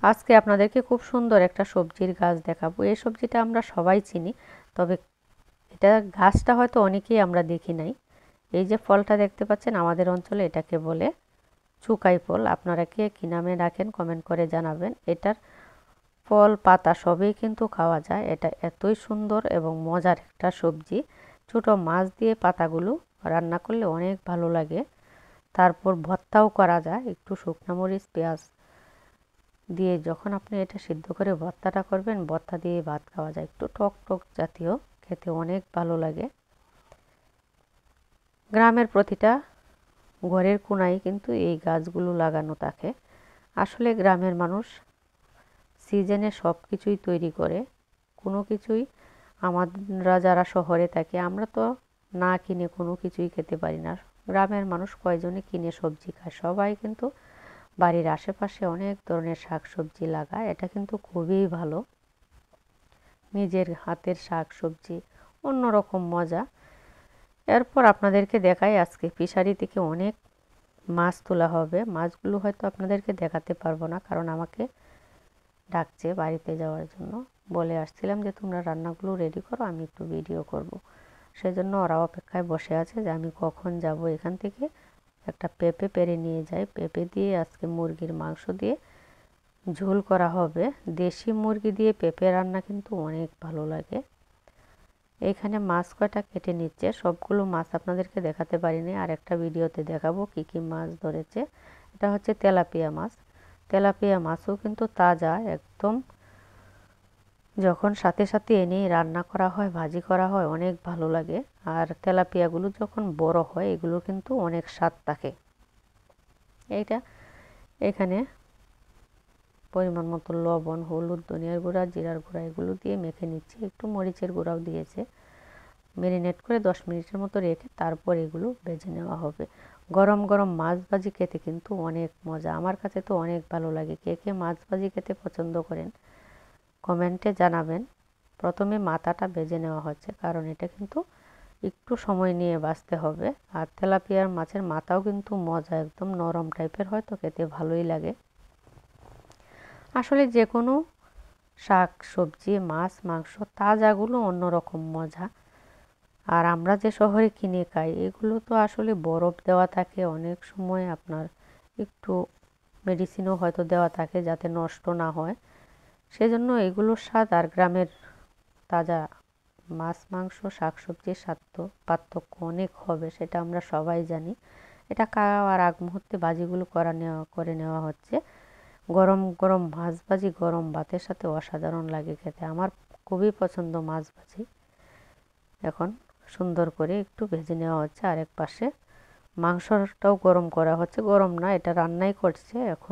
আজকে আপনাদেরকে খুব সুন্দর একটা সবজির গাছ দেখাবো। এই সবজিটা আমরা সবাই চিনি, তবে এটা গাছটা হয়তো অনেকেই আমরা দেখি নাই। এই যে ফলটা দেখতে পাচ্ছেন, আমাদের অঞ্চলে এটাকে বলে চুকাই ফল। আপনারা কে কী নামে ডাকেন কমেন্ট করে জানাবেন। এটার ফল পাতা সবই কিন্তু খাওয়া যায়। এটা এতই সুন্দর এবং মজার একটা সবজি। ছোটো মাছ দিয়ে পাতাগুলো রান্না করলে অনেক ভালো লাগে। তারপর ভর্তাও করা যায়, একটু শুকনো মরিচ পেঁয়াজ দিয়ে যখন আপনি এটা সিদ্ধ করে ভর্তাটা করবেন, ভর্তা দিয়ে ভাত খাওয়া যায়। একটু টক টক জাতীয়, খেতে অনেক ভালো লাগে। গ্রামের প্রতিটা ঘরের কোনায় কিন্তু এই গাছগুলো লাগানো থাকে। আসলে গ্রামের মানুষ সিজনে সব কিছুই তৈরি করে, কোনো কিছুই আমরা যারা শহরে থাকি আমরা তো না কিনে কোনো কিছুই খেতে পারি না। গ্রামের মানুষ কয়জনে কিনে সবজি খায়? সবাই কিন্তু বাড়ির আশেপাশে অনেক ধরনের শাক সবজি লাগায়। এটা কিন্তু খুবই ভালো। নিজের হাতের শাক সবজি অন্যরকম মজা। এরপর আপনাদেরকে দেখাই, আজকে ফিশারি থেকে অনেক মাছ তোলা হবে। মাছগুলো হয়তো আপনাদেরকে দেখাতে পারবো না, কারণ আমাকে ডাকছে বাড়িতে যাওয়ার জন্য। বলে আসছিলাম যে তোমরা রান্নাগুলো রেডি করো, আমি একটু ভিডিও করব। সেজন্য ওরা অপেক্ষায় বসে আছে যে আমি কখন যাব। এখান থেকে একটা পেঁপে পেরে নিয়ে যাই। পেঁপে দিয়ে আজকে মুরগির মাংস দিয়ে ঝোল করা হবে। দেশি মুরগি দিয়ে পেঁপে রান্না কিন্তু অনেক ভালো লাগে। এইখানে মাছ কয়টা কেটে নিচ্ছে। সবগুলো মাছ আপনাদেরকে দেখাতে পারিনি, আর একটা ভিডিওতে দেখাবো কি কি মাছ ধরেছে। এটা হচ্ছে তেলাপিয়া মাছ। তেলাপিয়া মাছও কিন্তু তাজা একদম, যখন সাথে সাথে এনেই রান্না করা হয় ভাজি করা হয় অনেক ভালো লাগে। আর তেলাপিয়াগুলো যখন বড় হয় এগুলো কিন্তু অনেক স্বাদ থাকে। এইটা এখানে পরিমাণ মতো লবণ, হলুদ, ধনিয়ার গুঁড়া, জিরার গুঁড়া এগুলো দিয়ে মেখে নিচ্ছি। একটু মরিচের গুঁড়াও দিয়েছে। ম্যারিনেট করে 10 মিনিটের মতো রেখে তারপর এগুলো ভেজে নেওয়া হবে। গরম গরম মাছ ভাজি খেতে কিন্তু অনেক মজা। আমার কাছে তো অনেক ভালো লাগে। কে কে মাছ ভাজি খেতে পছন্দ করেন কমেন্টে জানাবেন। প্রথমে মাথাটা ভেজে নেওয়া হচ্ছে, কারণ এটা কিন্তু একটু সময় নিয়ে ভাজতে হবে। আর তেলাপিয়ার মাছের মাথাও কিন্তু মজা, একদম নরম টাইপের হয়, তো খেতে ভালোই লাগে। আসলে যে কোনো শাক সবজি মাছ মাংস তাজাগুলো অন্যরকম মজা। আর আমরা যে শহরে কিনে খাই এগুলো তো আসলে বরফ দেওয়া থাকে, অনেক সময় আপনার একটু মেডিসিনও হয়তো দেওয়া থাকে যাতে নষ্ট না হয়। সেজন্য এগুলোর স্বাদ আর গ্রামের তাজা মাছ মাংস শাক সবজির স্বাদ তো পার্থক্য অনেক হবে, সেটা আমরা সবাই জানি। এটা খাওয়ার আগ মুহূর্তে ভাজিগুলো করে নেওয়া হচ্ছে। গরম গরম মাছ ভাজি গরম ভাতের সাথে অসাধারণ লাগে খেতে। আমার খুবই পছন্দ মাছ ভাজি। এখন সুন্দর করে একটু ভেজে নেওয়া হচ্ছে। আরেক পাশে মাংসটাও গরম করা হচ্ছে। গরম না, এটা রান্নাই করছে এখন।